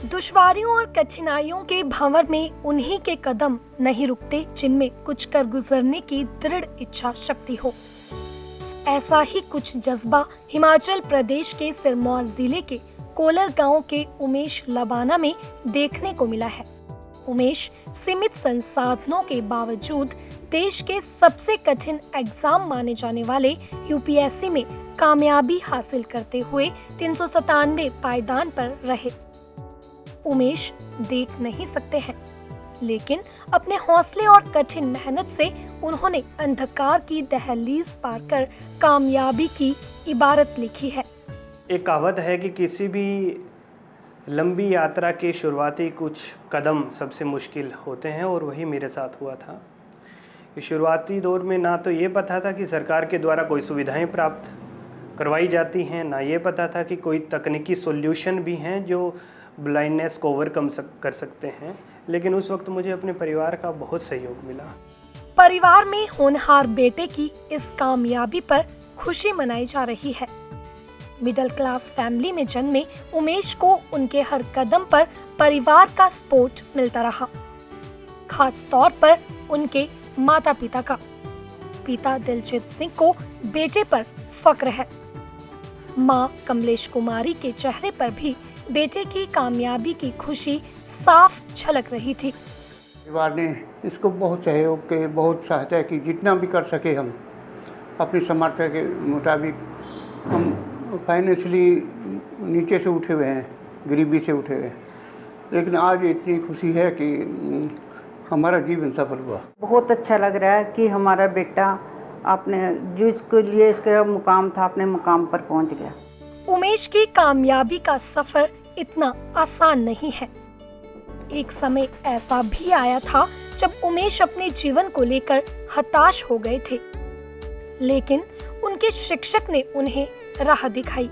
दुश्वारियों और कठिनाइयों के भंवर में उन्हीं के कदम नहीं रुकते जिनमें कुछ कर गुजरने की दृढ़ इच्छा शक्ति हो। ऐसा ही कुछ जज्बा हिमाचल प्रदेश के सिरमौर जिले के कोलर गांव के उमेश लबाना में देखने को मिला है। उमेश सीमित संसाधनों के बावजूद देश के सबसे कठिन एग्जाम माने जाने वाले यूपीएससी में कामयाबी हासिल करते हुए 397 पायदान पर रहे। उमेश देख नहीं सकते हैं, लेकिन अपने हौसले और कठिन मेहनत से उन्होंने अंधकार की दहलीज पार कर कामयाबी की इबारत लिखी है। एक कहावत है कि किसी भी लंबी यात्रा के शुरुआती कुछ कदम सबसे मुश्किल होते हैं, और वही मेरे साथ हुआ था। शुरुआती दौर में ना तो ये पता था कि सरकार के द्वारा कोई सुविधाएं प्राप्त करवाई जाती हैं, ना ये पता था कि कोई तकनीकी सॉल्यूशन भी हैं जो ब्लाइंडनेस को ओवरकम कर सकते हैं। लेकिन उस वक्त मुझे अपने परिवार का बहुत सहयोग मिला। परिवार में होनहार बेटे की इस कामयाबी पर खुशी मनाई जा रही है। मिडिल क्लास फैमिली में जन्मे उमेश को उनके हर कदम पर परिवार का सपोर्ट मिलता रहा, खास तौर पर उनके माता पिता का। पिता दिलजीत सिंह को बेटे पर फक्र है। मां कमलेश कुमारी के चेहरे पर भी बेटे की कामयाबी की खुशी साफ झलक रही थी। परिवार ने इसको बहुत सहयोग के, बहुत सहायता की, जितना भी कर सके हम अपनी सामर्थ्य के मुताबिक। हम फाइनेंशियली नीचे से उठे हुए हैं, गरीबी से उठे हुए हैं, लेकिन आज इतनी खुशी है कि हमारा जीवन सफल हुआ। बहुत अच्छा लग रहा है कि हमारा बेटा अपने जिसके लिए इसका मुकाम था अपने मुकाम पर पहुंच गया। उमेश की कामयाबी का सफर इतना आसान नहीं है। एक समय ऐसा भी आया था जब उमेश अपने जीवन को लेकर हताश हो गए थे, लेकिन उनके शिक्षक ने उन्हें राह दिखाई,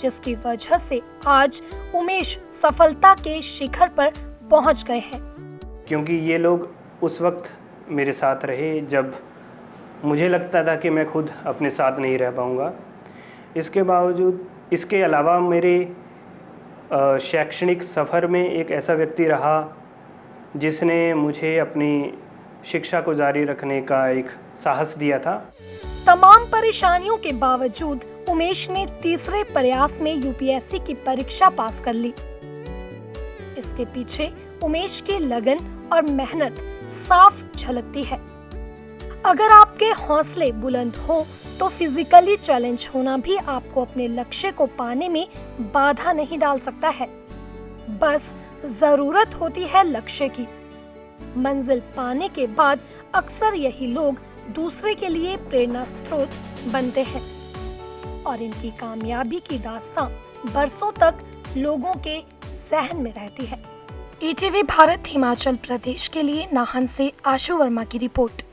जिसकी वजह से आज उमेश सफलता के शिखर पर पहुंच गए हैं। क्योंकि ये लोग उस वक्त मेरे साथ रहे जब मुझे लगता था कि मैं खुद अपने साथ नहीं रह पाऊँगा। इसके अलावा मेरे शैक्षणिक सफ़र में एक ऐसा व्यक्ति रहा जिसने मुझे अपनी शिक्षा को जारी रखने का एक साहस दिया था। तमाम परेशानियों के बावजूद उमेश ने तीसरे प्रयास में यूपीएससी की परीक्षा पास कर ली। इसके पीछे उमेश की लगन और मेहनत साफ झलकती है। अगर आपके हौसले बुलंद हो तो फिजिकली चैलेंज होना भी आपको अपने लक्ष्य को पाने में बाधा नहीं डाल सकता है। बस जरूरत होती है लक्ष्य की। मंजिल पाने के बाद अक्सर यही लोग दूसरे के लिए प्रेरणा स्रोत बनते हैं, और इनकी कामयाबी की दास्तां बरसों तक लोगों के जहन में रहती है। ईटीवी भारत हिमाचल प्रदेश के लिए नाहन से आशु वर्मा की रिपोर्ट।